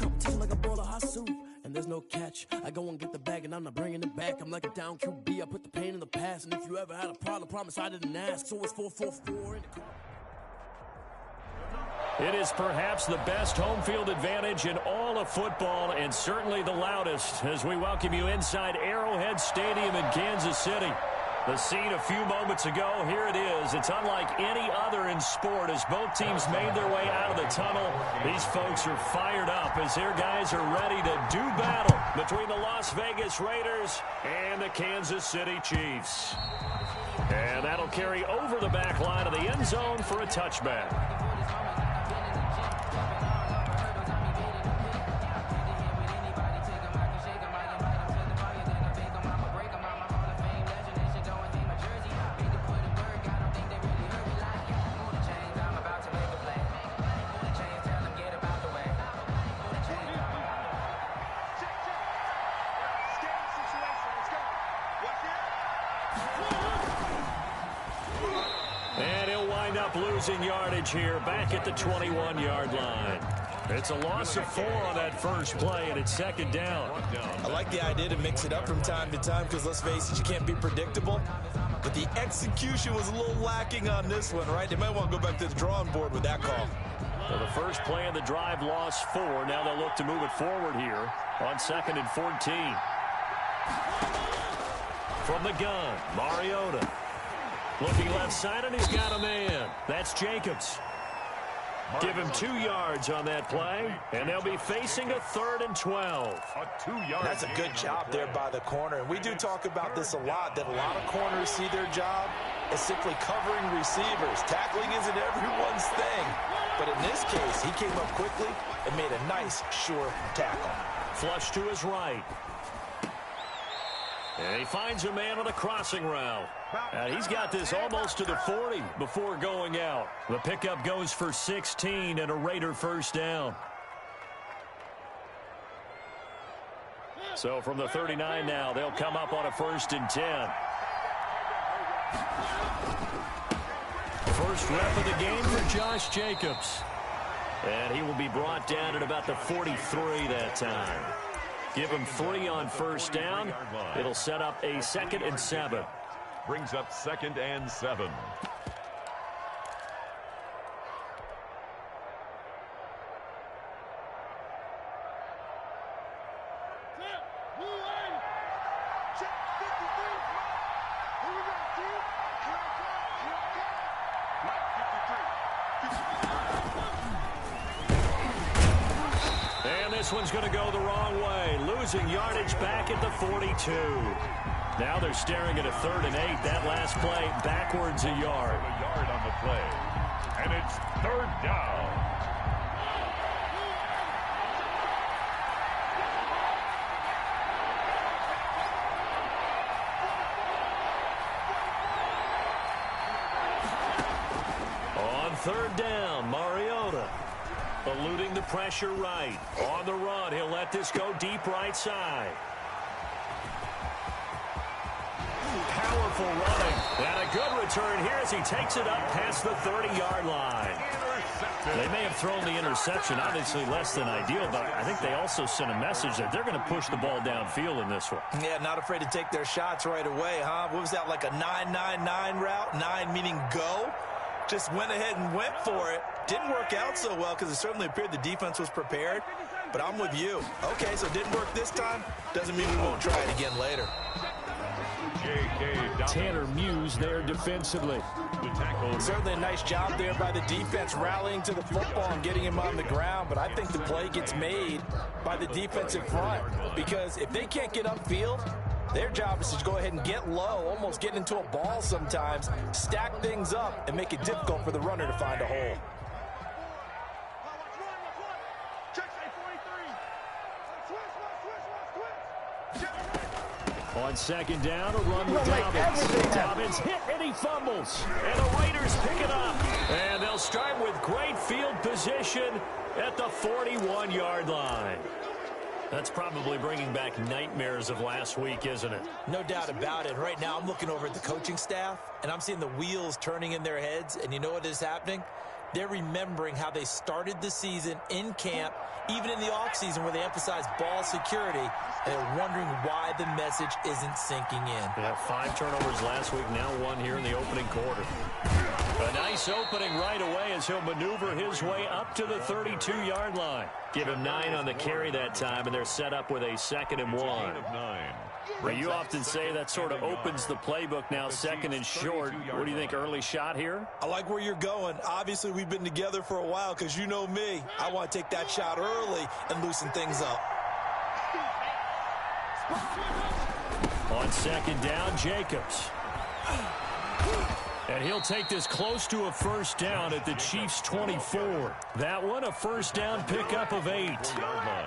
Couple times like a bowl of hot soup, and there's no catch. I go and get the bag, and I'm not bringing it back. I'm like a down QB, I put the pain in the past. And if you ever had a problem, promise I didn't ask. So it's 4-4-4 in the car. It is perhaps the best home field advantage in all of football, and certainly the loudest, as we welcome you inside Arrowhead Stadium in Kansas City. The scene a few moments ago, here it is. It's unlike any other in sport as both teams made their way out of the tunnel. These folks are fired up as their guys are ready to do battle between the Las Vegas Raiders and the Kansas City Chiefs. And that'll carry over the back line of the end zone for a touchback. Losing yardage here back at the 21-yard line. It's a loss of 4 on that first play, and it's second down. I like the idea to mix it up from time to time because, let's face it, you can't be predictable. But the execution was a little lacking on this one, right? They might want to go back to the drawing board with that call. So the first play of the drive lost 4. Now they'll look to move it forward here on 2nd and 14. From the gun, Mariota. Looking left side, and he's got a man. That's Jacobs. Give him 2 yards on that play, and they'll be facing a 3rd and 12. That's a good job there by the corner. And we do talk about this a lot, that a lot of corners see their job as simply covering receivers. Tackling isn't everyone's thing. But in this case, he came up quickly and made a nice, sure tackle. Flush to his right. And he finds a man on a crossing route. He's got this almost to the 40 before going out. The pickup goes for 16 and a Raider first down. So from the 39 now, they'll come up on a 1st and 10. First rep of the game for Josh Jacobs. And he will be brought down at about the 43 that time. Give him 3 on first down. It'll set up a 2nd and 7. Brings up 2nd and 7. This one's going to go the wrong way. Losing yardage back at the 42. Now they're staring at a 3rd and 8. That last play backwards a yard. A yard on the play. And it's 3rd down. On 3rd down, Mariota. Eluding the pressure right. On the run, he'll let this go deep right side. Powerful running. And a good return here as he takes it up past the 30-yard line. They may have thrown the interception, obviously less than ideal, but I think they also sent a message that they're going to push the ball downfield in this one. Yeah, not afraid to take their shots right away, huh? What was that, like a 9-9-9 route? 9 meaning go? Just went ahead and went for it. Didn't work out so well because it certainly appeared the defense was prepared. But I'm with you. Okay, so it didn't work this time. Doesn't mean we won't try it again later. Tanner Muse there defensively. Certainly a nice job there by the defense rallying to the football and getting him on the ground. But I think the play gets made by the defensive front. Because if they can't get upfield, their job is to go ahead and get low, almost get into a ball sometimes, stack things up, and make it difficult for the runner to find a hole. On 2nd down, a run with Dobbins. Dobbins hit and he fumbles. And the Raiders pick it up. And they'll start with great field position at the 41-yard line. That's probably bringing back nightmares of last week, isn't it? No doubt about it. Right now, I'm looking over at the coaching staff, and I'm seeing the wheels turning in their heads. And you know what is happening? they're remembering how they started the season in camp, even in the offseason where they emphasized ball security, and they're wondering why the message isn't sinking in. Yeah, 5 turnovers last week, now 1 here in the opening quarter. A nice opening right away as he'll maneuver his way up to the 32-yard line. Give him 9 on the carry that time, and they're set up with a 2nd and 1. Well, you often say that sort of opens the playbook now, 2nd and short. What do you think, early shot here? I like where you're going. Obviously, we've been together for a while because you know me. I want to take that shot early and loosen things up. On 2nd down, Jacobs. And he'll take this close to a 1st down at the Chiefs' 24. That one, a 1st down pickup of 8.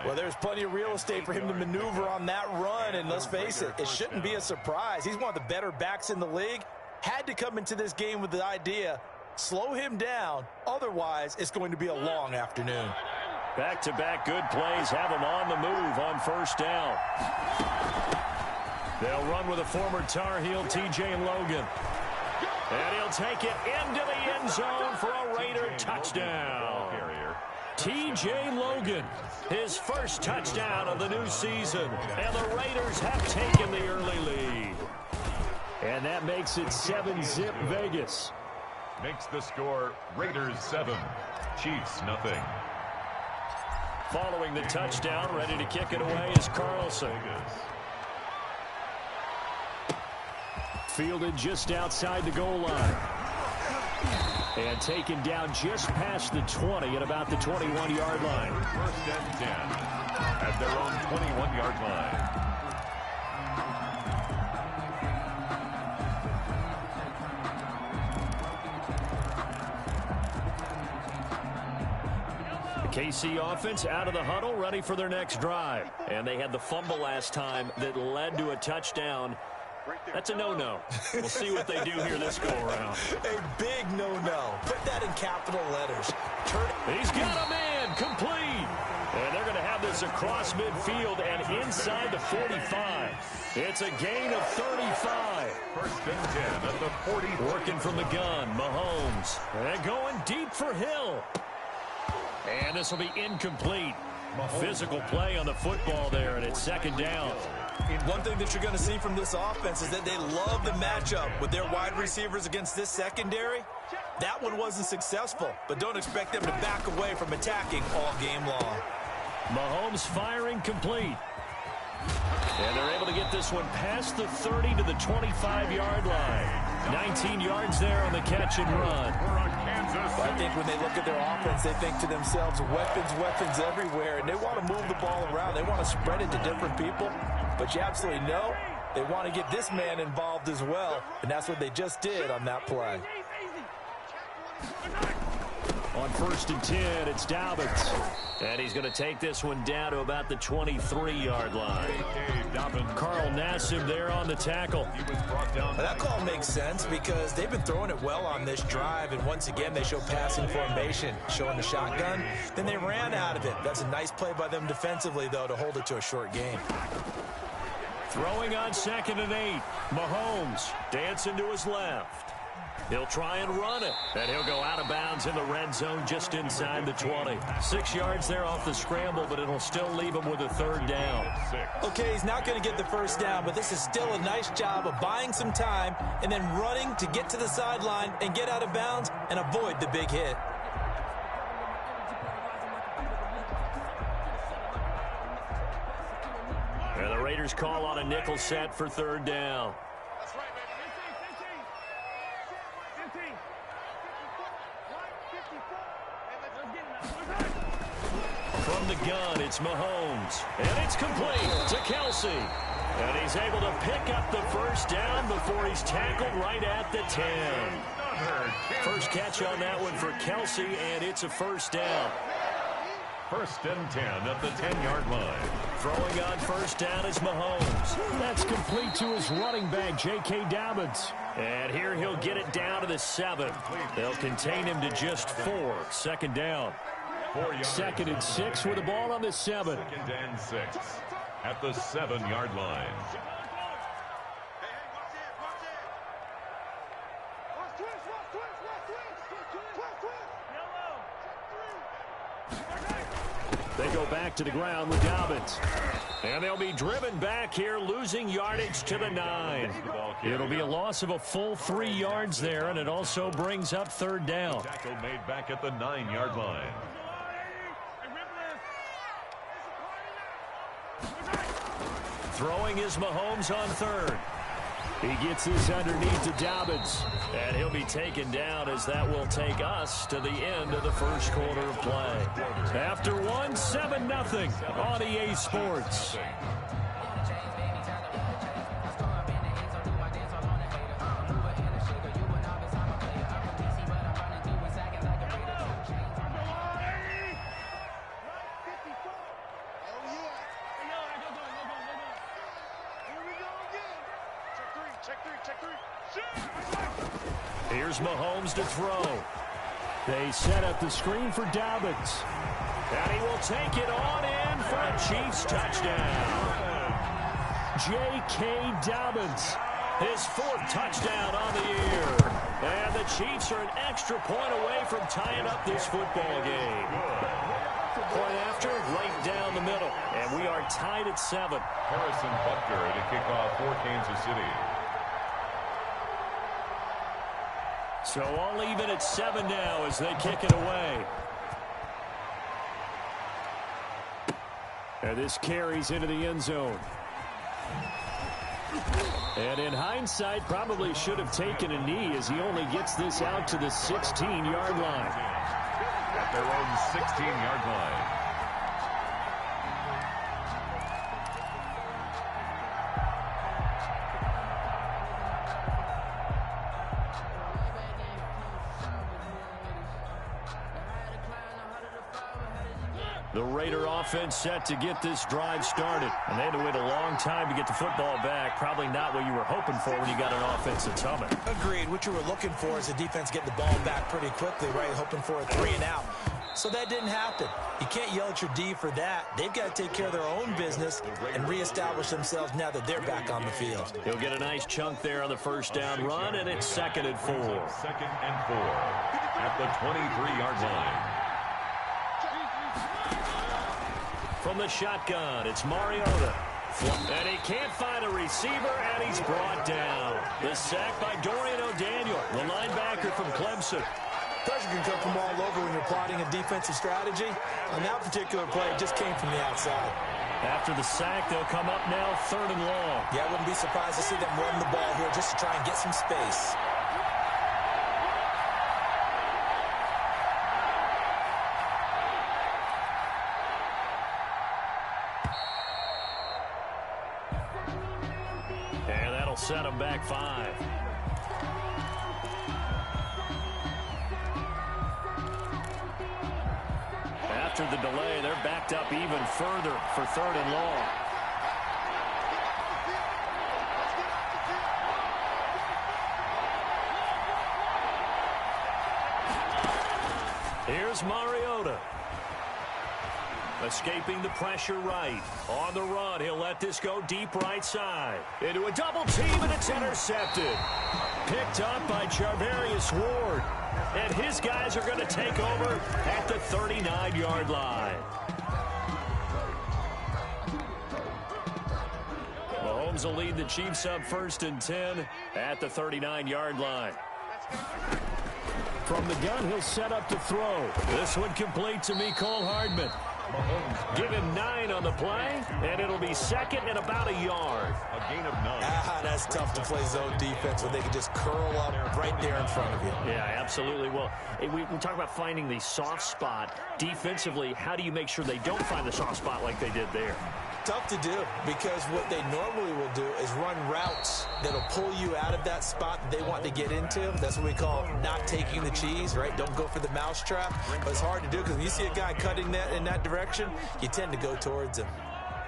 Well, there's plenty of real estate for him to maneuver on that run, and let's face it, it shouldn't be a surprise. He's one of the better backs in the league. Had to come into this game with the idea, slow him down, otherwise it's going to be a long afternoon. Back-to-back good plays have him on the move on 1st down. They'll run with a former Tar Heel, T.J. Logan. And he'll take it into the end zone for a Raider touchdown. T.J. Logan, his first touchdown of the new season. And the Raiders have taken the early lead. And that makes it 7-zip Vegas. Makes the score Raiders 7, Chiefs nothing. Following the touchdown, ready to kick it away is Carlson. Fielded just outside the goal line. And taken down just past the 20 at about the 21-yard line. 1st and 10 at their own 21-yard line. The KC offense out of the huddle, ready for their next drive. And they had the fumble last time that led to a touchdown. That's a no-no. We'll see what they do here this go-around. A big no-no. Put that in capital letters. He's got a man, complete. And they're going to have this across midfield and inside the 45. It's a gain of 35. 1st and 10 at the 40. Working from the gun, Mahomes. And going deep for Hill. And this will be incomplete. Physical play on the football there, and it's 2nd down. One thing that you're going to see from this offense is that they love the matchup with their wide receivers against this secondary. That one wasn't successful, but don't expect them to back away from attacking all game long. Mahomes firing complete. And they're able to get this one past the 30 to the 25-yard line. 19 yards there on the catch and run. I think when they look at their offense, they think to themselves, weapons everywhere, and they want to move the ball around. They want to spread it to different people, but you absolutely know they want to get this man involved as well, and that's what they just did on that play. On 1st and 10, it's Dobbins. And he's going to take this one down to about the 23-yard line. Carl Nassib there on the tackle. Now that call makes sense because they've been throwing it well on this drive, and once again they show passing formation, showing the shotgun. Then they ran out of it. That's a nice play by them defensively, though, to hold it to a short game. Throwing on 2nd and 8. Mahomes dancing to his left. He'll try and run it, and he'll go out of bounds in the red zone just inside the 20. 6 yards there off the scramble, but it'll still leave him with a 3rd down. Okay, he's not going to get the 1st down, but this is still a nice job of buying some time and then running to get to the sideline and get out of bounds and avoid the big hit. And the Raiders call on a nickel set for 3rd down. From the gun, it's Mahomes. And it's complete to Kelsey. And he's able to pick up the 1st down before he's tackled right at the 10. First catch on that one for Kelsey, and it's a 1st down. 1st and 10 at the 10-yard line. Throwing on 1st down is Mahomes. That's complete to his running back, J.K. Dobbins. And here he'll get it down to the 7. They'll contain him to just 4. 2nd down. 2nd and 6 with the ball on the 7. 2nd and 6 at the 7-yard line. back to the ground with Dobbins. And they'll be driven back here, losing yardage to the 9. It'll be a loss of a full 3 yards there, and it also brings up third down. Tackle made back at the 9-yard line. Throwing is Mahomes on third. He gets this underneath to Dobbins. And he'll be taken down as that will take us to the end of the first quarter of play. After 7-0 on EA Sports. Here's Mahomes to throw. They set up the screen for Dobbins. And he will take it on in for a Chiefs touchdown. J.K. Dobbins, his 4th touchdown on the year. And the Chiefs are an extra point away from tying up this football game. Point after, right down the middle. And we are tied at 7. Harrison Butker to kick off for Kansas City. So all even at 7 now as they kick it away. And this carries into the end zone. And in hindsight, probably should have taken a knee as he only gets this out to the 16-yard line. At their own 16-yard line. The Raider offense set to get this drive started. And they had to wait a long time to get the football back. Probably not what you were hoping for when you got an offense that's humming. Agreed. What you were looking for is the defense getting the ball back pretty quickly, right? Hoping for a 3 and out. So that didn't happen. You can't yell at your D for that. They've got to take care of their own business and reestablish themselves now that they're back on the field. He'll get a nice chunk there on the first down run, and it's 2nd and 4. 2nd and 4 at the 23-yard line. From the shotgun, it's Mariota. And he can't find a receiver, and he's brought down. The sack by Dorian O'Daniel, the linebacker from Clemson. Pressure can come from all over when you're plotting a defensive strategy. On that particular play, it just came from the outside. After the sack, they'll come up now 3rd and long. Yeah, I wouldn't be surprised to see them run the ball here just to try and get some space. And that'll set them back 5. After the delay, they're backed up even further for 3rd and long. Here's Mariota. Escaping the pressure right. On the run, he'll let this go deep right side. Into a double team, and it's intercepted. Picked up by Charvarius Ward. And his guys are going to take over at the 39-yard line. Mahomes will lead the Chiefs up 1st and 10 at the 39-yard line. From the gun, he'll set up to throw. This one complete to Mecole Hardman. Give him 9 on the play, and it'll be 2nd and about a yard. A gain of 9. That's tough to play zone defense when they can just curl up right there in front of you. Yeah, absolutely. Well, we talk about finding the soft spot. Defensively, how do you make sure they don't find the soft spot like they did there? Tough to do, because what they normally will do is run routes that'll pull you out of that spot that they want to get into. That's what we call not taking the cheese, right? Don't go for the mousetrap. But it's hard to do because when you see a guy cutting that in that direction, you tend to go towards him.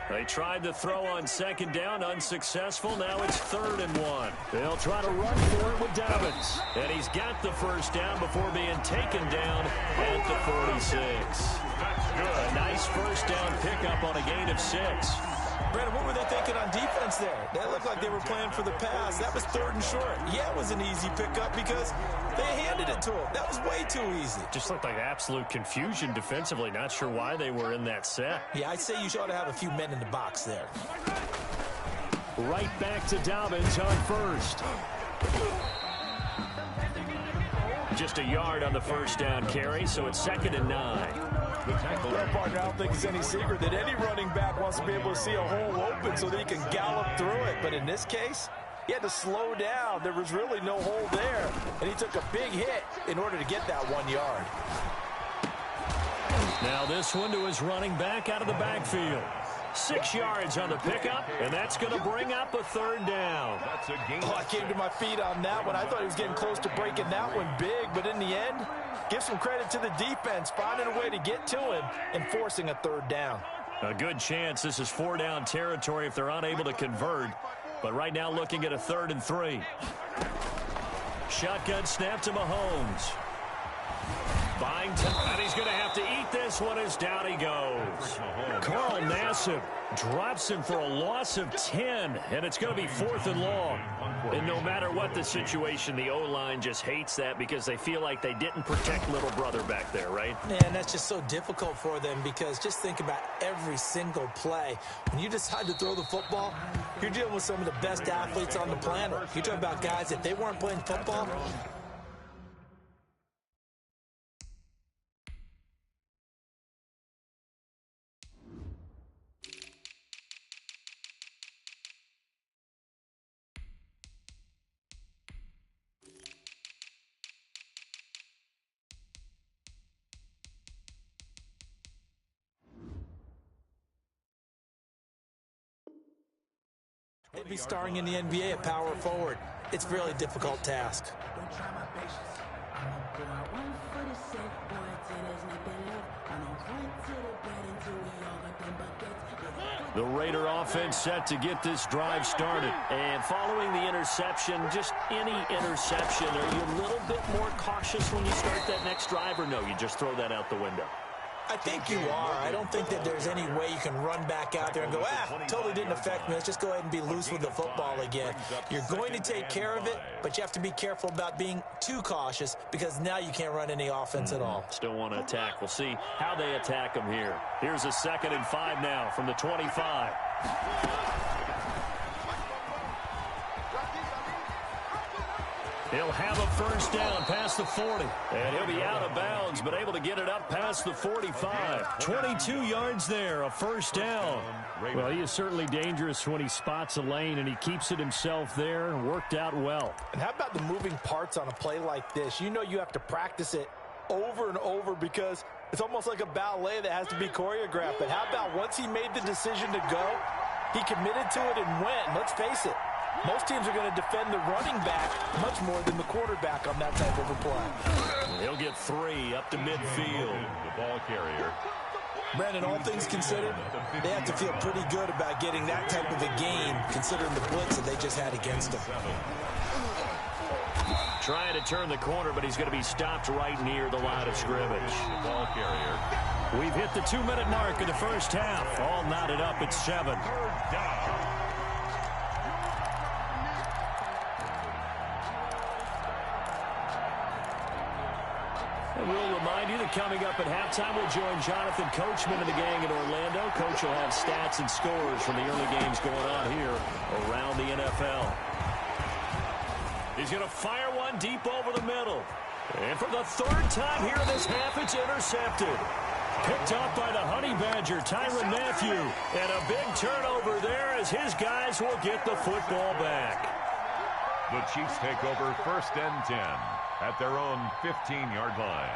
They tried to throw on 2nd down, unsuccessful. Now it's 3rd and 1. They'll try to run for it with Dobbins. And he's got the first down before being taken down at the 46. A nice first down pickup on a gain of 6. Brandon, what were they thinking on defense there? They looked like they were playing for the pass. That was 3rd and short. Yeah, it was an easy pickup because they handed it to him. That was way too easy. Just looked like absolute confusion defensively. Not sure why they were in that set. Yeah, I'd say you ought to have a few men in the box there. Right back to Dobbins on first. Just a yard on the first down carry, so it's 2nd and 9. Well, partner, I don't think it's any secret that any running back wants to be able to see a hole open so that he can gallop through it. But in this case, he had to slow down. There was really no hole there, and he took a big hit in order to get that 1 yard. Now this one to his running back out of the backfield. 6 yards on the pickup, and that's going to bring up a 3rd down. That's a gain. Oh, I came to my feet on that one. I thought he was getting close to breaking that one big, but in the end, give some credit to the defense, finding a way to get to him and forcing a 3rd down. A good chance this is 4-down territory if they're unable to convert, but right now looking at a 3rd and 3. Shotgun snap to Mahomes. Buying time, and he's going to have to eat this one as down he goes. Carl Nassib drops him for a loss of 10, and it's going to be 4th and long. And no matter what the situation, the O-line just hates that because they feel like they didn't protect little brother back there, right? Man, that's just so difficult for them because just think about every single play. When you decide to throw the football, you're dealing with some of the best athletes on the planet. You're talking about guys, if they weren't playing football, they'd be starring in the NBA at power forward. It's a really difficult task. The Raider offense set to get this drive started. And following the interception, just any interception, are you a little bit more cautious when you start that next drive, or no, you just throw that out the window? I think you are. I don't think that there's any way you can run back out there and go, totally didn't affect me. Let's just go ahead and be loose with the football again. You're going to take care of it, but you have to be careful about being too cautious because now you can't run any offense at all. Still want to attack. We'll see how they attack them here. Here's a 2nd and 5 now from the 25. He'll have a first down past the 40. And he'll be out of bounds, but able to get it up past the 45. 22 yards there, a first down. Well, he is certainly dangerous when he spots a lane, and he keeps it himself there. Worked out well. And how about the moving parts on a play like this? You know you have to practice it over and over because it's almost like a ballet that has to be choreographed. But how about once he made the decision to go, he committed to it and went. Let's face it. Most teams are going to defend the running back much more than the quarterback on that type of a play. He'll get 3 up to midfield. The ball carrier. Brandon, all things considered, they have to feel pretty good about getting that type of a game considering the blitz that they just had against them. Trying to turn the corner, but he's going to be stopped right near the line of scrimmage. The ball carrier. We've hit the 2-minute mark of the first half. All knotted up at 7. Third down. And we'll remind you that coming up at halftime, we'll join Jonathan Coachman and the gang in Orlando. Coach will have stats and scores from the early games going on here around the NFL. He's going to fire one deep over the middle. And for the 3rd time here in this half, it's intercepted. Picked off by the Honey Badger, Tyrann Mathieu. And a big turnover there as his guys will get the football back. The Chiefs take over 1st and 10 at their own 15-yard line.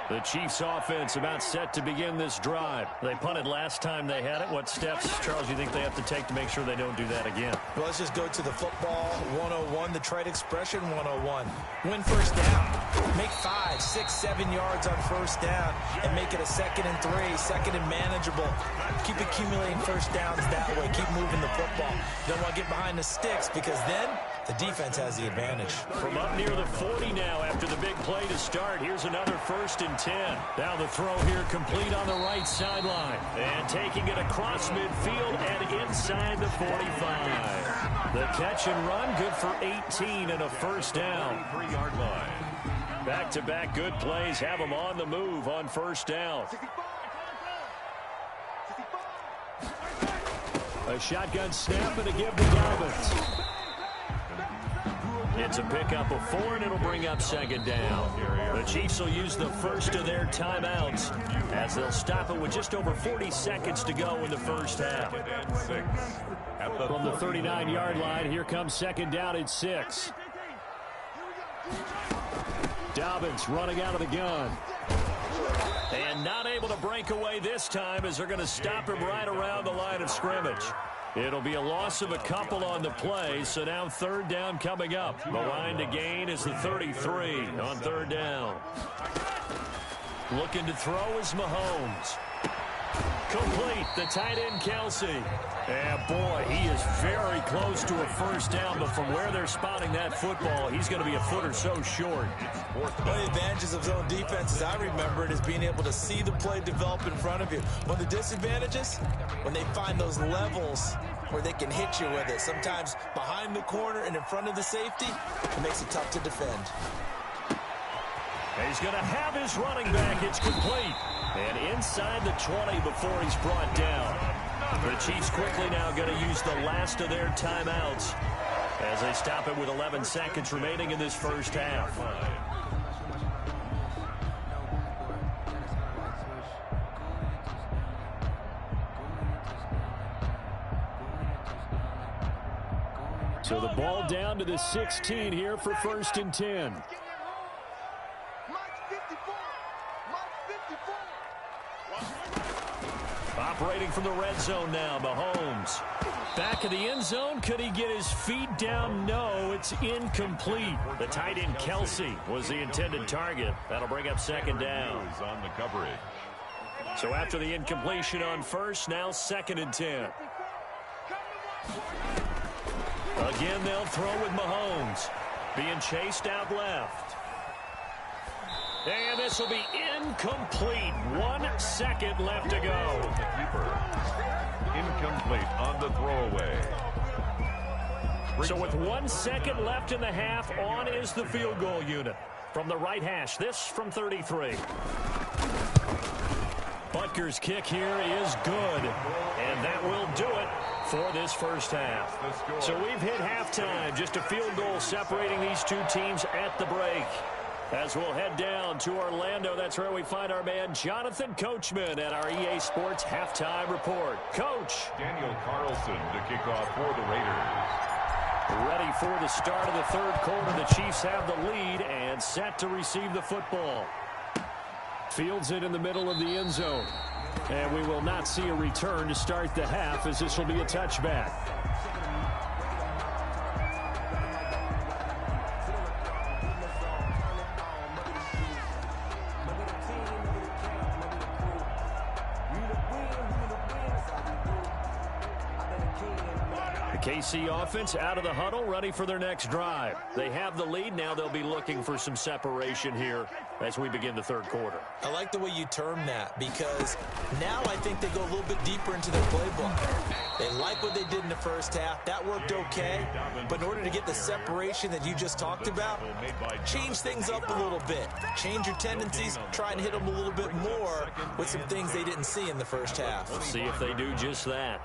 The Chiefs offense about set to begin this drive. They punted last time they had it. What steps, Charles, do you think they have to take to make sure they don't do that again? Well, let's just go to the football 101, the trade expression 101. Win first down. Make 5, 6, 7 yards on first down and make it a 2nd and 3, 2nd and manageable. Keep accumulating first downs that way. Keep moving the football. You don't want to get behind the sticks because then The defense has the advantage. From up near the 40 now after the big play to start. Here's another 1st and 10. Now the throw here complete on the right sideline. And taking it across midfield and inside the 45. The catch and run good for 18 and a first down. 3-yard line. Back-to-back good plays have them on the move on first down. A shotgun snap and a give to Dobbins. It's a pickup of 4, and it'll bring up 2nd down. The Chiefs will use the first of their timeouts as they'll stop it with just over 40 seconds to go in the first half. From the 39-yard line, here comes 2nd down at 6. Dobbins running out of the gun. And not able to break away this time as they're going to stop him right around the line of scrimmage. It'll be a loss of a couple on the play, so now 3rd down coming up. The line to gain is the 33 on 3rd down. Looking to throw is Mahomes. Complete, the tight end Kelsey. And boy, he is very close to a first down, but from where they're spotting that football, he's going to be a foot or so short. One of the advantages of zone defense, as I remember it, is being able to see the play develop in front of you. One of the disadvantages, when they find those levels where they can hit you with it, sometimes behind the corner and in front of the safety, it makes it tough to defend. He's going to have his running back. It's complete. And inside the 20 before he's brought down. The Chiefs quickly now going to use the last of their timeouts as they stop it with 11 seconds remaining in this first half. So the ball down to the 16 here for 1st and 10. Operating from the red zone now, Mahomes. Back of the end zone. Could he get his feet down? No, it's incomplete. The tight end Kelsey was the intended target. That'll bring up 2nd down. On the coverage. So after the incompletion on first, now 2nd and 10. Again, they'll throw with Mahomes. Being chased out left. And this will be incomplete. 1 second left to go. Incomplete on the throwaway. So with 1 second left in the half, on is the field goal unit. From the right hash, this from 33. Butker's kick here is good. And that will do it for this first half. So we've hit halftime. Just a field goal separating these two teams at the break. As we'll head down to Orlando, that's where we find our man Jonathan Coachman at our EA Sports Halftime Report. Coach. Daniel Carlson to kick off for the Raiders. Ready for the start of the 3rd quarter. The Chiefs have the lead and set to receive the football. Fields it in the middle of the end zone. And we will not see a return to start the half, as this will be a touchback. KC offense out of the huddle, ready for their next drive. They have the lead. Now they'll be looking for some separation here as we begin the 3rd quarter. I like the way you term that, because now I think they go a little bit deeper into their playbook. They like what they did in the first half. That worked okay. But in order to get the separation that you just talked about, change things up a little bit. Change your tendencies. Try and hit them a little bit more with some things they didn't see in the first half. Let's see if they do just that.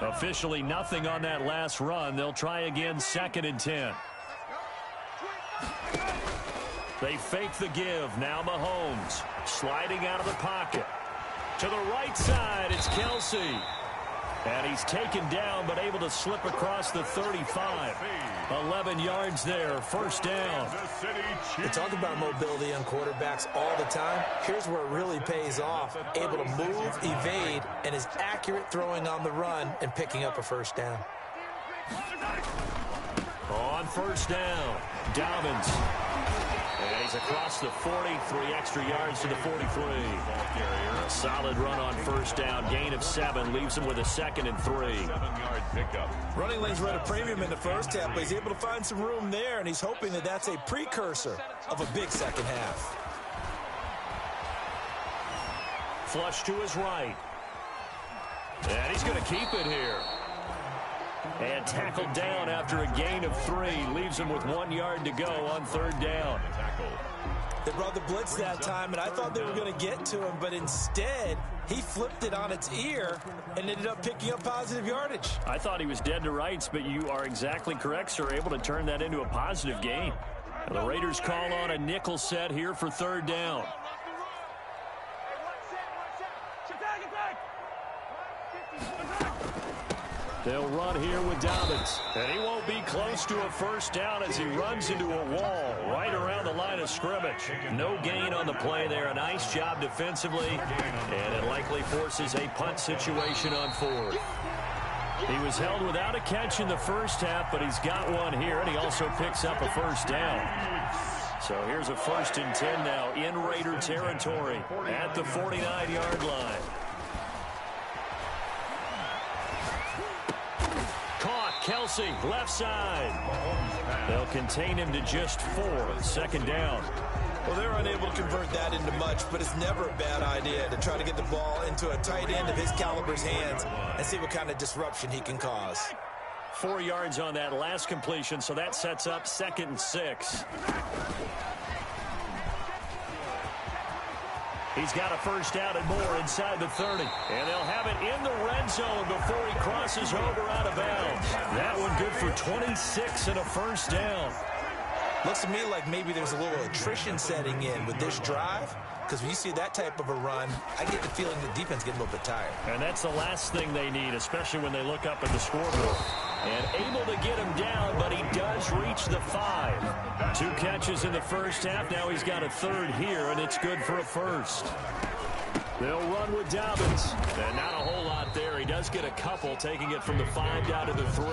Officially nothing on that last run. They'll try again, 2nd and 10. They fake the give. Now Mahomes sliding out of the pocket. To the right side, it's Kelsey. And he's taken down, but able to slip across the 35. 11 yards there, first down. We talk about mobility on quarterbacks all the time. Here's where it really pays off. Able to move, evade, and is accurate throwing on the run and picking up a first down. On first down, Dobbins. And he's across the 40, 3 extra yards to the 43. A solid run on first down, gain of 7, leaves him with a 2nd and 3. 7-yard pickup. Running lanes were at a premium in the first half, but he's able to find some room there, and he's hoping that that's a precursor of a big second half. Flush to his right. And he's going to keep it here. And tackled down after a gain of 3. Leaves him with 1 yard to go on third down. They brought the blitz that time, and I thought they were going to get to him, but instead, he flipped it on its ear and ended up picking up positive yardage. I thought he was dead to rights, but you are exactly correct, sir. Able to turn that into a positive gain. The Raiders call on a nickel set here for third down. They'll run here with Dobbins. And he won't be close to a first down as he runs into a wall right around the line of scrimmage. No gain on the play there. A nice job defensively. And it likely forces a punt situation on 4th. He was held without a catch in the first half, but he's got one here, and he also picks up a first down. So here's a 1st and 10 now in Raider territory at the 49-yard line. Kelsey, left side. They'll contain him to just 4. 2nd down. Well, they're unable to convert that into much, but it's never a bad idea to try to get the ball into a tight end of his caliber's hands and see what kind of disruption he can cause. 4 yards on that last completion, so that sets up 2nd and 6. He's got a first down and more inside the 30. And they'll have it in the red zone before he crosses over out of bounds. That one good for 26 and a first down. Looks to me like maybe there's a little attrition setting in with this drive. Because when you see that type of a run, I get the feeling the defense getting a little bit tired. And that's the last thing they need, especially when they look up at the scoreboard. And able to get him down, but he does reach the 5. 2 catches in the first half. Now he's got a 3rd here, and it's good for a 1st. They'll run with Dobbins. And not a whole lot there. He does get a couple, taking it from the 5 down to the 3.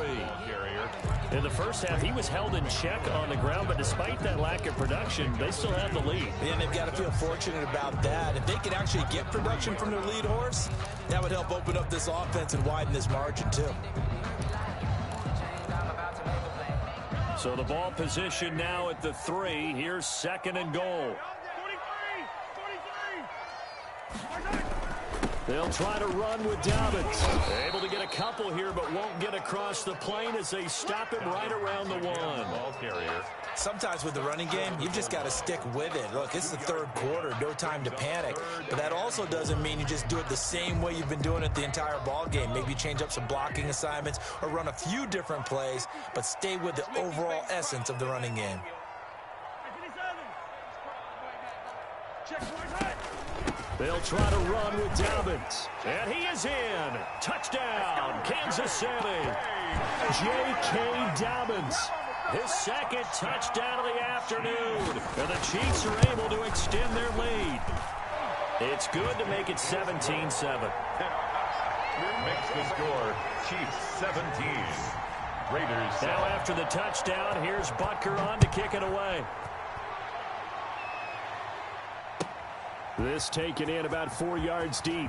In the first half, he was held in check on the ground, but despite that lack of production, they still have the lead. And they've got to feel fortunate about that. If they could actually get production from their lead horse, that would help open up this offense and widen this margin, too. So the ball position now at the 3. Here's 2nd and goal. They'll try to run with Dobbins. Able to get a couple here, but won't get across the plane as they stop him right around the 1. Ball carrier. Sometimes with the running game, you've just got to stick with it. Look, it's the 3rd quarter, no time to panic. But that also doesn't mean you just do it the same way you've been doing it the entire ball game. Maybe change up some blocking assignments or run a few different plays, but stay with the overall essence of the running game. They'll try to run with Dobbins. And he is in. Touchdown, Kansas City. J.K. Dobbins. His 2nd touchdown of the afternoon. And the Chiefs are able to extend their lead. It's good to make it 17-7. Makes the score. Chiefs 17. Raiders 7. Now after the touchdown, here's Butker on to kick it away. This taken in about 4 yards deep.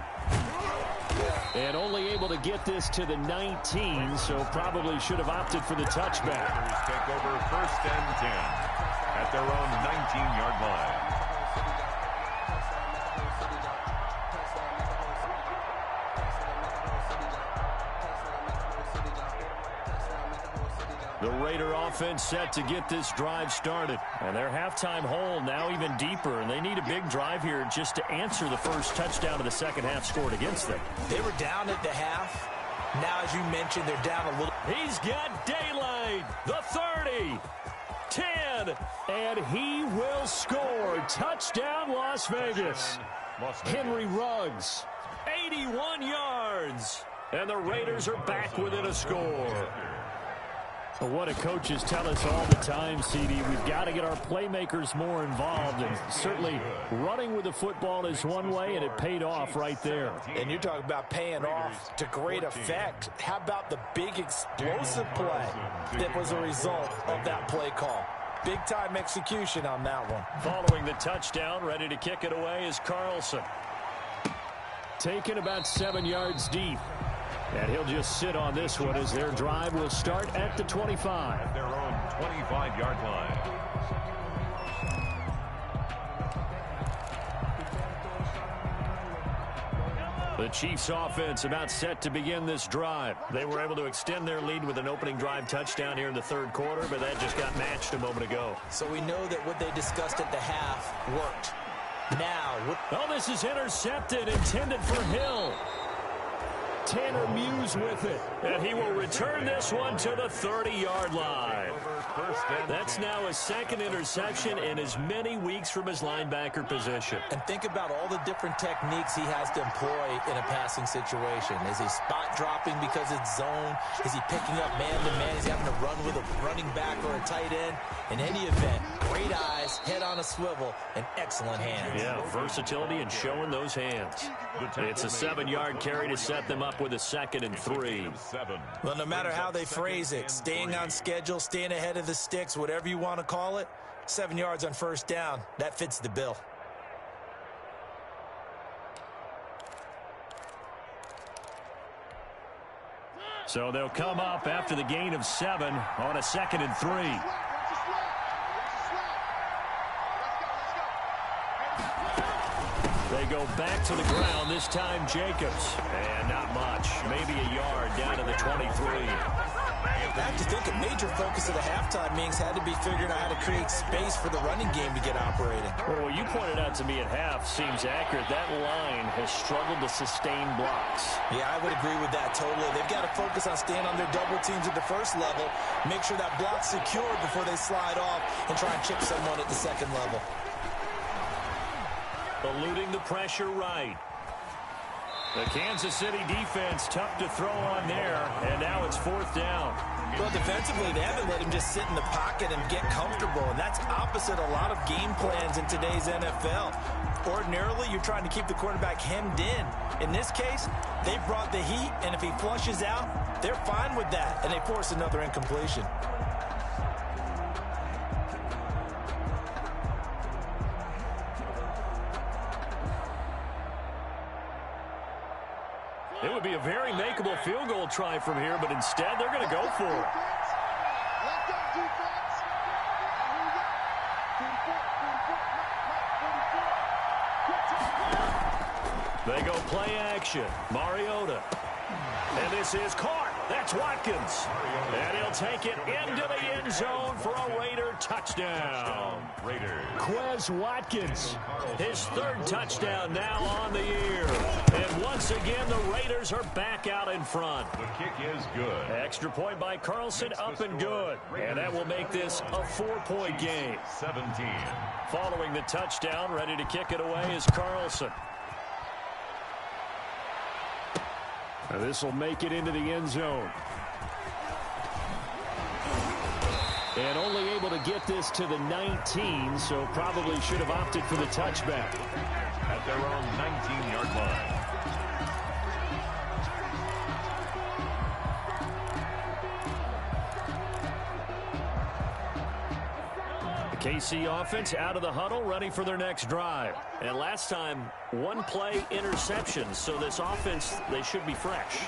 And only able to get this to the 19, so probably should have opted for the touchback. Raiders take over 1st and 10 at their own 19-yard line. The Raider offense set to get this drive started. And their halftime hole now even deeper. And they need a big drive here just to answer the first touchdown of the second half scored against them. They were down at the half. Now, as you mentioned, they're down a little. He's got daylight. The 30. 10. And he will score. Touchdown, Las Vegas. Henry Ruggs. 81 yards. And the Raiders are back within a score. Well, what do coaches tell us all the time, CD? We've got to get our playmakers more involved. And certainly running with the football is one way, and it paid off right there. And you're talking about paying off to great effect. How about the big explosive play that was a result of that play call? Big-time execution on that one. Following the touchdown, ready to kick it away is Carlson. Taken about 7 yards deep. And he'll just sit on this one as their drive will start at the 25. At their own 25-yard line. The Chiefs offense about set to begin this drive. They were able to extend their lead with an opening drive touchdown here in the third quarter, but that just got matched a moment ago. So we know that what they discussed at the half worked. Now, oh, this is intercepted, intended for Hill. Tanner Muse with it. And he will return this one to the 30-yard line. That's now his second interception in as many weeks from his linebacker position. And think about all the different techniques he has to employ in a passing situation. Is he spot dropping because it's zone? Is he picking up man-to-man? Is he having to run with a running back or a tight end? In any event, great eyes, head on a swivel, and excellent hands. Yeah, versatility and showing those hands. It's a 7-yard carry to set them up with a 2nd and 3. Well, no matter how they phrase it, staying on schedule, staying ahead of the sticks, whatever you want to call it, 7 yards on first down, that fits the bill. So they'll come up after the gain of 7 on a 2nd and 3. They go back to the ground, this time Jacobs. And not much, maybe a yard down to the 23. I have to think a major focus of the halftime meetings had to be figuring out how to create space for the running game to get operating. Well, what you pointed out to me at half seems accurate. That line has struggled to sustain blocks. Yeah, I would agree with that totally. They've got to focus on staying on their double teams at the first level, make sure that block's secured before they slide off and try and chip someone at the second level. Eluding the pressure right. The Kansas City defense tough to throw on there, and now it's 4th down. Well, defensively, they haven't let him just sit in the pocket and get comfortable, and that's opposite a lot of game plans in today's NFL. Ordinarily, you're trying to keep the quarterback hemmed in. In this case, they brought the heat, and if he flushes out, they're fine with that, and they force another incompletion. It would be a very makeable field goal try from here, but instead they're going to go for it. They go play action. Mariota. And this is caught. That's Watkins. And he'll take it into the end zone for a Raider touchdown. Quez Watkins, his 3rd touchdown now on the year. And once again, the Raiders are back out in front. The kick is good. Extra point by Carlson, up and good. And that will make this a 4-point game. 17. Following the touchdown, ready to kick it away is Carlson. This will make it into the end zone. And only able to get this to the 19, so probably should have opted for the touchback. At their own 19-yard line. KC offense out of the huddle, ready for their next drive. And last time, 1-play interceptions, so this offense, they should be fresh.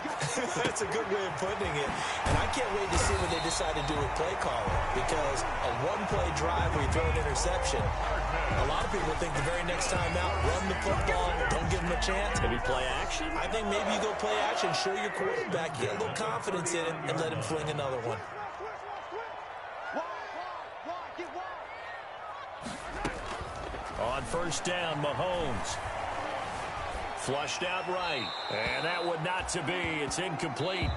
That's a good way of putting it. And I can't wait to see what they decide to do with play calling, because a 1-play drive where you throw an interception, a lot of people think the very next time out, run the football, don't give them a chance. Maybe play action? I think maybe you go play action, show your quarterback, get a little confidence in it, and let him fling another one. On first down, Mahomes. Flushed out right. And that would not to be. It's incomplete.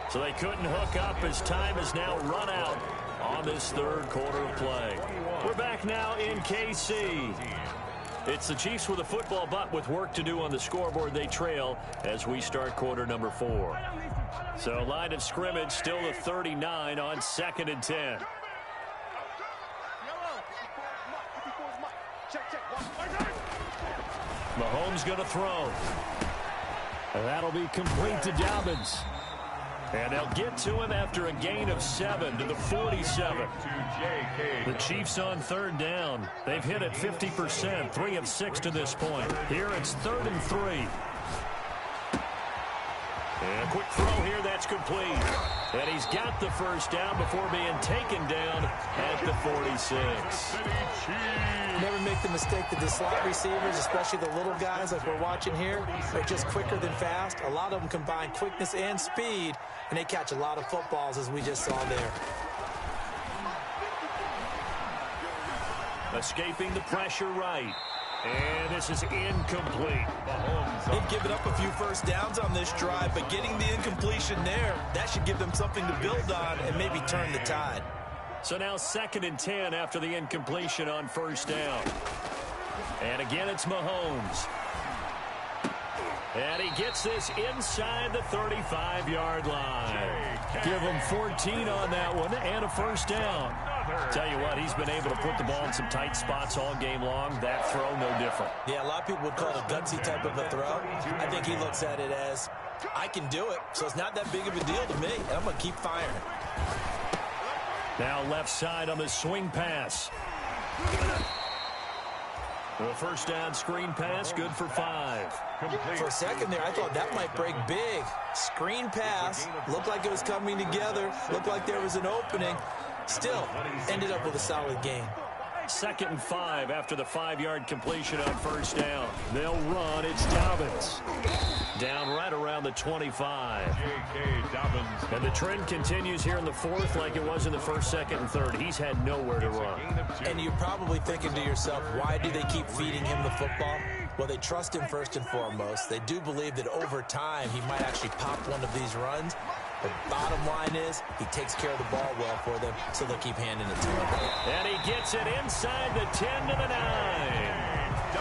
So they couldn't hook up as time has now run out on this third quarter of play. We're back now in KC. It's the Chiefs with a football, but with work to do on the scoreboard, they trail as we start quarter number 4. So line of scrimmage still the 39 on 2nd and 10. Mahomes going to throw. And that'll be complete to Dobbins. And they'll get to him after a gain of 7 to the 47. The Chiefs on third down. They've hit it 50%, 3 of 6 to this point. Here it's 3rd and 3. And a quick throw here, that's complete. And he's got the first down before being taken down at the 46. Never make the mistake that the slot receivers, especially the little guys like we're watching here, are just quicker than fast. A lot of them combine quickness and speed, and they catch a lot of footballs, as we just saw there. Escaping the pressure right. And this is incomplete. They've given up a few first downs on this drive, but getting the incompletion there, that should give them something to build on and maybe turn the tide. So now 2nd and 10 after the incompletion on first down. And again, it's Mahomes. And he gets this inside the 35-yard line. Give him 14 on that one and a first down. Tell you what, he's been able to put the ball in some tight spots all game long. That throw, no different. Yeah, a lot of people would call it a gutsy type of a throw. I think he looks at it as, I can do it, so it's not that big of a deal to me, and I'm going to keep firing. Now left side on the swing pass. The first down screen pass, good for 5. For a second there, I thought that might break big. Screen pass, looked like it was coming together, looked like there was an opening. Still, ended up with a solid gain. 2nd and 5 after the 5-yard completion on first down. They'll run. It's Dobbins. Down right around the 25. And the trend continues here in the 4th like it was in the 1st, 2nd, and 3rd. He's had nowhere to run. And you're probably thinking to yourself, why do they keep feeding him the football? Well, they trust him first and foremost. They do believe that over time he might actually pop one of these runs. The bottom line is he takes care of the ball well for them, so they'll keep handing it to him. And he gets it inside the 10 to the 9.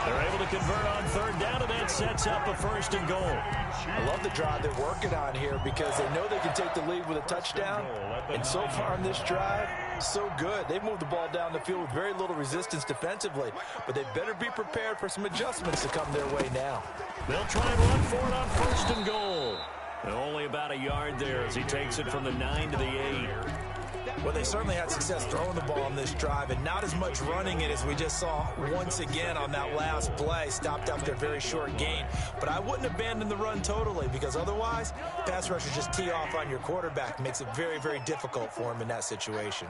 They're able to convert on third down, and that sets up a 1st and goal. I love the drive they're working on here because they know they can take the lead with a touchdown. And so far in this drive, so good. They've moved the ball down the field with very little resistance defensively, but they better be prepared for some adjustments to come their way now. They'll try and run for it on 1st and goal. And only about a yard there as he takes it from the 9 to the 8. Well, they certainly had success throwing the ball on this drive, and not as much running it as we just saw once again on that last play. Stopped after a very short gain. But I wouldn't abandon the run totally, because otherwise, pass rushers just tee off on your quarterback. Makes it very, very difficult for him in that situation.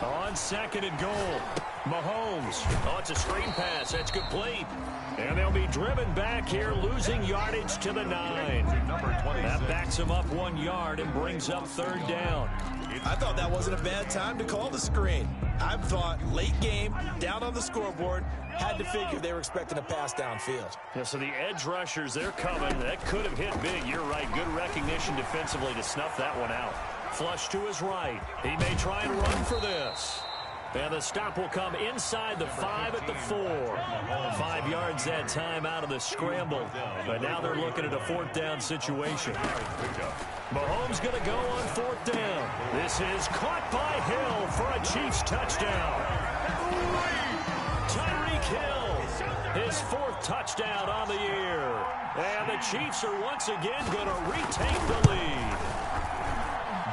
On 2nd and goal, Mahomes. Oh, it's a screen pass. That's complete. And they'll be driven back here, losing yardage to the 9. That backs him up 1 yard and brings up 3rd down. I thought that wasn't a bad time to call the screen. I thought late game, down on the scoreboard, had to figure they were expecting a pass downfield. Yeah, so the edge rushers, they're coming. That could have hit big. You're right. Good recognition defensively to snuff that one out. Flush to his right. He may try and run for this. And the stop will come inside the 5 at the 4. 5 yards that time out of the scramble. But now they're looking at a 4th down situation. Mahomes going to go on 4th down. This is caught by Hill for a Chiefs touchdown. Tyreek Hill, his 4th touchdown on the year. And the Chiefs are once again going to retake the lead.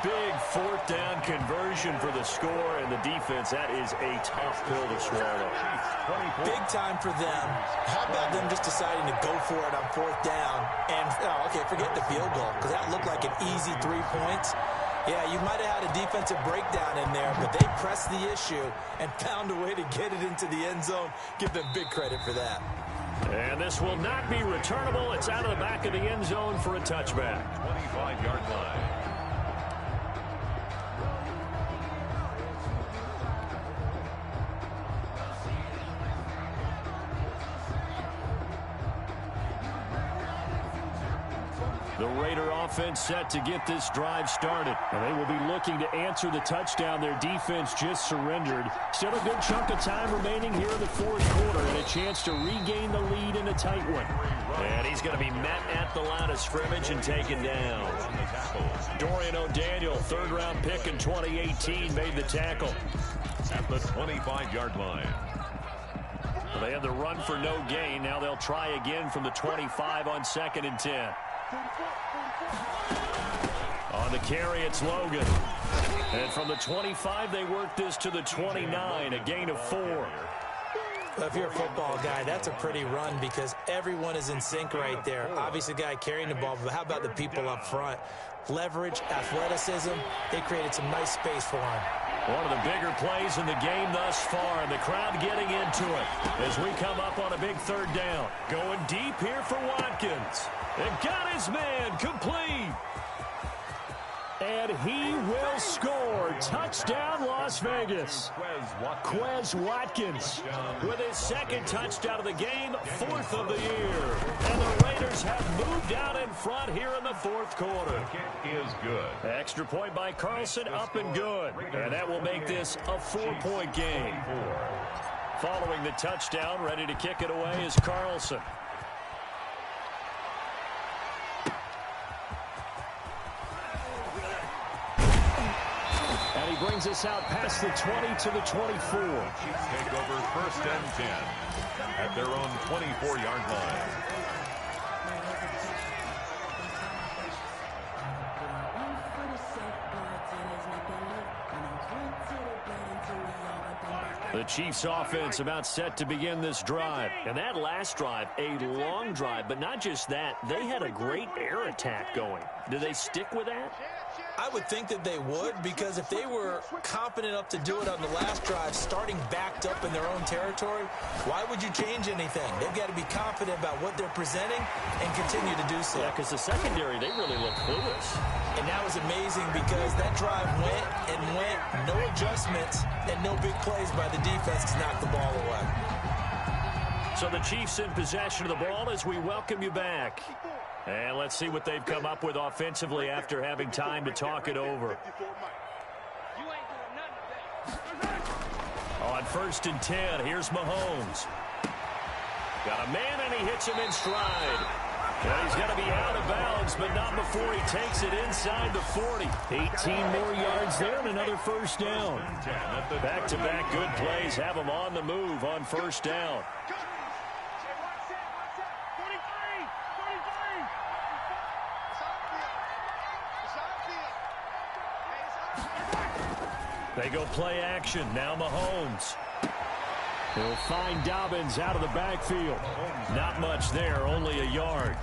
Big 4th down conversion for the score, and the defense, that is a tough pill to swallow. Big time for them. How about them just deciding to go for it on 4th down? And, okay, forget the field goal, because that looked like an easy 3 points. Yeah, you might have had a defensive breakdown in there, but they pressed the issue and found a way to get it into the end zone. Give them big credit for that. And this will not be returnable. It's out of the back of the end zone for a touchback. 25-yard line. The Raider offense set to get this drive started. And they will be looking to answer the touchdown their defense just surrendered. Still a good chunk of time remaining here in the 4th quarter and a chance to regain the lead in a tight one. And he's going to be met at the line of scrimmage and taken down. Dorian O'Daniel, 3rd-round pick in 2018, made the tackle. At the 25-yard line. Well, they had the run for no gain. Now they'll try again from the 25 on 2nd and 10. On the carry, it's Logan. And from the 25, they work this to the 29, a gain of 4. If you're a football guy, that's a pretty run because everyone is in sync right there. Obviously, the guy carrying the ball, but how about the people up front? Leverage, athleticism, they created some nice space for him. One of the bigger plays in the game thus far, and the crowd getting into it as we come up on a big third down. Going deep here for Watkins. And got his man complete. And he will score. Touchdown, Las Vegas. Quez Watkins with his second touchdown of the game, 4th of the year. And the Raiders have moved out in front here in the 4th quarter. Kick is good. Extra point by Carlson, up and good. And that will make this a 4-point game. Following the touchdown, ready to kick it away is Carlson. And he brings us out past the 20 to the 24. Chiefs take over 1st and 10 at their own 24-yard line. The Chiefs offense about set to begin this drive. And that last drive, a long drive, but not just that, they had a great air attack going. Do they stick with that? I would think that they would, because if they were confident enough to do it on the last drive, starting backed up in their own territory, why would you change anything? They've got to be confident about what they're presenting and continue to do so. Yeah, because the secondary, they really look clueless. And that was amazing because that drive went and went, no adjustments, and no big plays by the defense to knock the ball away. So the Chiefs in possession of the ball as we welcome you back. And let's see what they've come up with offensively after having time to talk it over. On 1st and 10, here's Mahomes. Got a man, and he hits him in stride. And he's going to be out of bounds, but not before he takes it inside the 40. 18 more yards there and another 1st down. Back-to-back good plays have him on the move on 1st down. They go play action. Now Mahomes. He'll find Dobbins out of the backfield. Not much there, only a yard.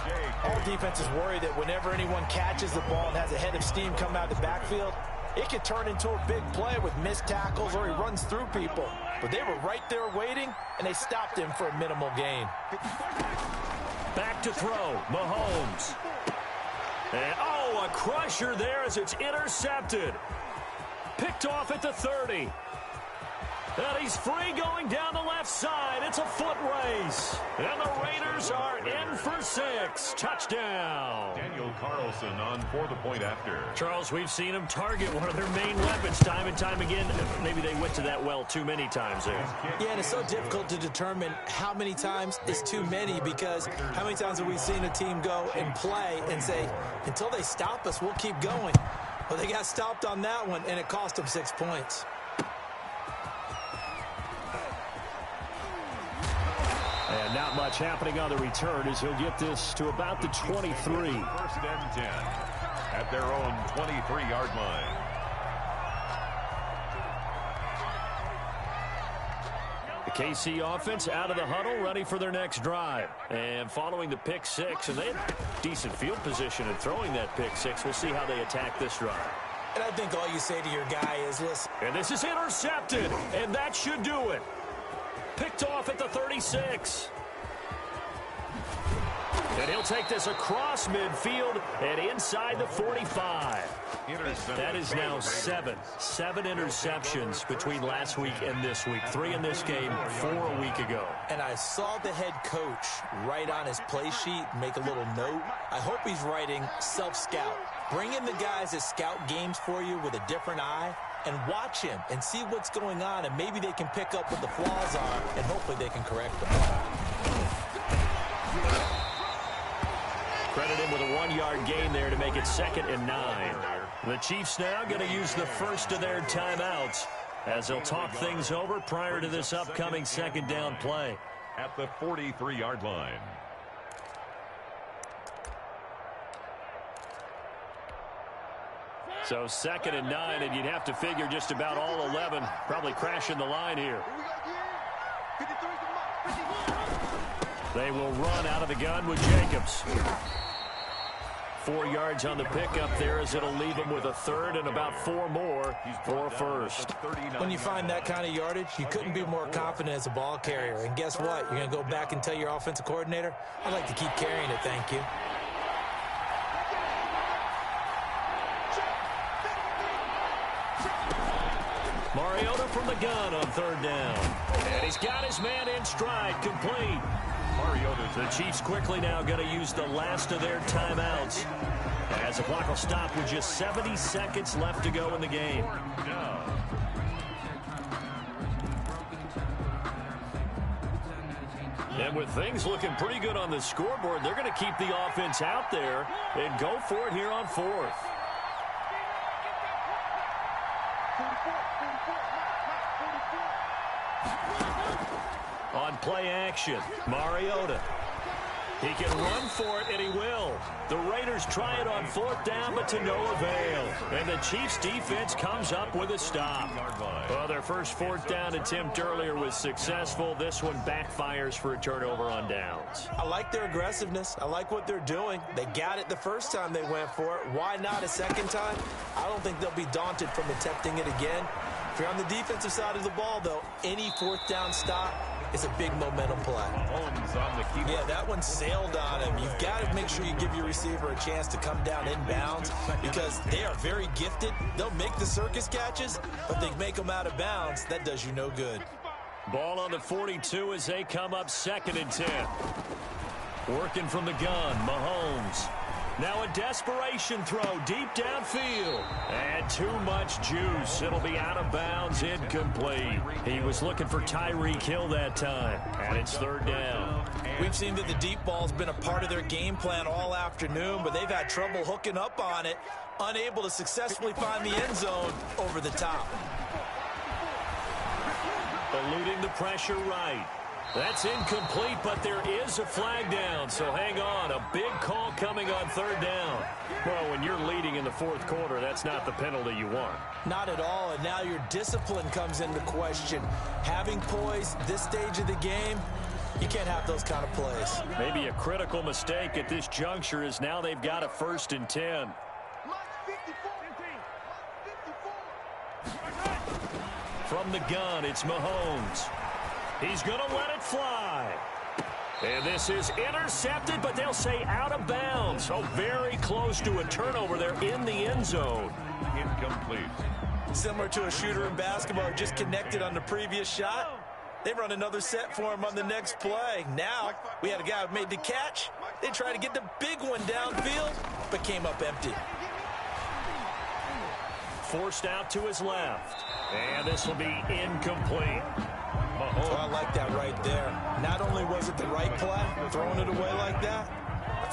All defenses worry that whenever anyone catches the ball and has a head of steam come out of the backfield, it could turn into a big play with missed tackles or he runs through people. But they were right there waiting, and they stopped him for a minimal gain. Back to throw. Mahomes. And, oh, a crusher there as it's intercepted. Picked off at the 30. And he's free going down the left side. It's a foot race. And the Raiders are in for 6. Touchdown. Daniel Carlson on for the point after. Charles, we've seen him target one of their main weapons time and time again. Maybe they went to that well too many times there. Yeah, and it's so difficult to determine how many times is too many, because how many times have we seen a team go and play and say, until they stop us, we'll keep going. Well, they got stopped on that one, and it cost them 6 points. And not much happening on the return as he'll get this to about the 23. 1st and 10 at their own 23-yard line. The KC offense out of the huddle, ready for their next drive. And following the pick 6, and they had decent field position in throwing that pick 6. We'll see how they attack this drive. And I think all you say to your guy is, listen. And this is intercepted, and that should do it. Picked off at the 36. And he'll take this across midfield and inside the 45. That is now 7 interceptions between last week and this week. 3 in this game, 4 a week ago. And I saw the head coach write on his play sheet, make a little note. I hope he's writing self-scout. Bring in the guys that scout games for you with a different eye and watch him and see what's going on, and maybe they can pick up what the flaws are, and hopefully they can correct them. Credit him with a 1-yard gain there to make it 2nd and 9. The Chiefs now going to use the first of their timeouts as they'll talk things over prior to this upcoming 2nd down play. At the 43-yard line. So 2nd and 9, and you'd have to figure just about all 11 probably crashing the line here. They will run out of the gun with Jacobs. 4 yards on the pickup there as it'll leave him with a third and about 4 more for first. When you find that kind of yardage, you couldn't be more confident as a ball carrier. And guess what? You're going to go back and tell your offensive coordinator, I'd like to keep carrying it, thank you. Mariota from the gun on 3rd down. And he's got his man in stride, complete. The Chiefs quickly now going to use the last of their timeouts as the clock will stop with just 70 seconds left to go in the game. And with things looking pretty good on the scoreboard, they're going to keep the offense out there and go for it here on 4th. On play action, Mariota. He can run for it, and he will. The Raiders try it on 4th down, but to no avail. And the Chiefs' defense comes up with a stop. Well, their first 4th down attempt earlier was successful. This one backfires for a turnover on downs. I like their aggressiveness. I like what they're doing. They got it the first time they went for it. Why not a second time? I don't think they'll be daunted from attempting it again. If you're on the defensive side of the ball, though, any 4th down stop is a big momentum play. Yeah, that one sailed on him. You've got to make sure you give your receiver a chance to come down inbounds because they are very gifted. They'll make the circus catches, but they make them out of bounds. That does you no good. Ball on the 42 as they come up 2nd and 10. Working from the gun, Mahomes. Now a desperation throw deep downfield. And too much juice. It'll be out of bounds, incomplete. He was looking for Tyreek Hill that time. And it's 3rd down. We've seen that the deep ball's been a part of their game plan all afternoon, but they've had trouble hooking up on it, unable to successfully find the end zone over the top. Eluding the pressure right. That's incomplete, but there is a flag down, so hang on. A big call coming on 3rd down. Well, when you're leading in the 4th quarter, that's not the penalty you want. Not at all, and now your discipline comes into question. Having poise this stage of the game, you can't have those kind of plays. Maybe a critical mistake at this juncture is now they've got a 1st and 10. From the gun, it's Mahomes. He's going to let it fly. And this is intercepted, but they'll say out of bounds. So very close to a turnover there in the end zone. Incomplete. Similar to a shooter in basketball who just connected on the previous shot. They run another set for him on the next play. Now, we had a guy who made the catch. They tried to get the big one downfield, but came up empty. Forced out to his left. And this will be incomplete. Oh, I like that right there. Not only was it the right play, throwing it away like that,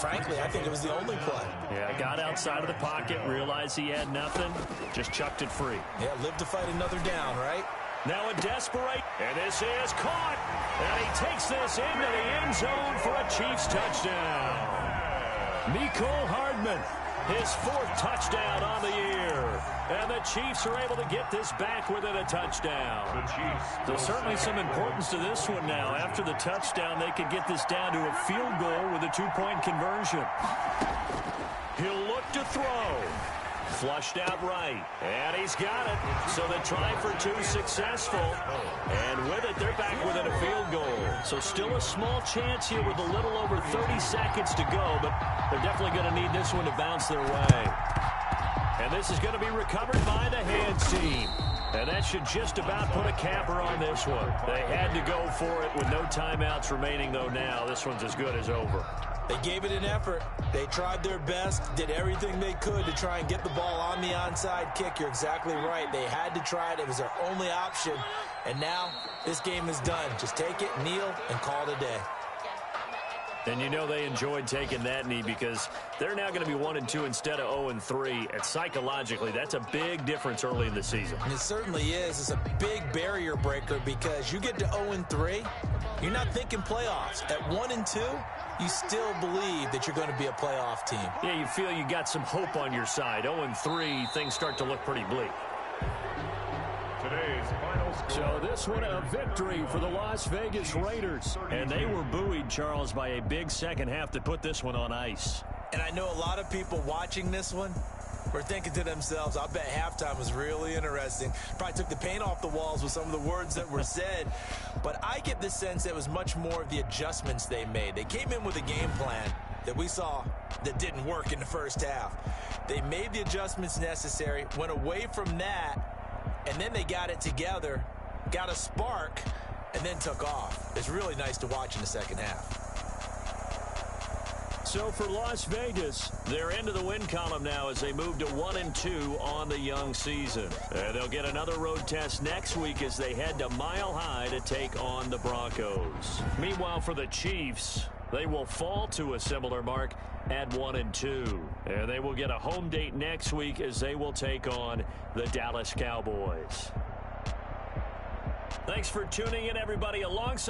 frankly, I think it was the only play. Yeah, got outside of the pocket, realized he had nothing, just chucked it free. Yeah, live to fight another down, right? Now a desperate, and this is caught. And he takes this into the end zone for a Chiefs touchdown. Mecole Hardman, his 4th touchdown on the year. And the Chiefs are able to get this back within a touchdown. The Chiefs. There's certainly some importance to this one now. After the touchdown, they could get this down to a field goal with a 2-point conversion. He'll look to throw. Flushed out right. And he's got it. So the try for 2 successful. And with it, they're back within a field goal. So still a small chance here with a little over 30 seconds to go. But they're definitely going to need this one to bounce their way. And this is going to be recovered by the hands team. And that should just about put a capper on this one. They had to go for it with no timeouts remaining, though now. This one's as good as over. They gave it an effort. They tried their best, did everything they could to try and get the ball on the onside kick. You're exactly right. They had to try it. It was their only option. And now this game is done. Just take it, kneel, and call it a day. And you know they enjoyed taking that knee because they're now going to be 1-2 instead of 0-3. And psychologically, that's a big difference early in the season. And it certainly is. It's a big barrier breaker because you get to 0-3, you're not thinking playoffs. At 1-2, you still believe that you're going to be a playoff team. Yeah, you feel you got some hope on your side. 0-3, things start to look pretty bleak. Today's final score. So this one a victory for the Las Vegas Raiders. And they were buoyed, Charles, by a big second half to put this one on ice. And I know a lot of people watching this one were thinking to themselves, I bet halftime was really interesting. Probably took the paint off the walls with some of the words that were said. But I get the sense that it was much more of the adjustments they made. They came in with a game plan that we saw that didn't work in the first half. They made the adjustments necessary, went away from that, and then they got it together, got a spark, and then took off. It's really nice to watch in the second half. So for Las Vegas, they're into the win column now as they move to 1-2 on the young season. And they'll get another road test next week as they head to Mile High to take on the Broncos. Meanwhile, for the Chiefs, they will fall to a similar mark at 1-2. And they will get a home date next week as they will take on the Dallas Cowboys. Thanks for tuning in, everybody. Alongside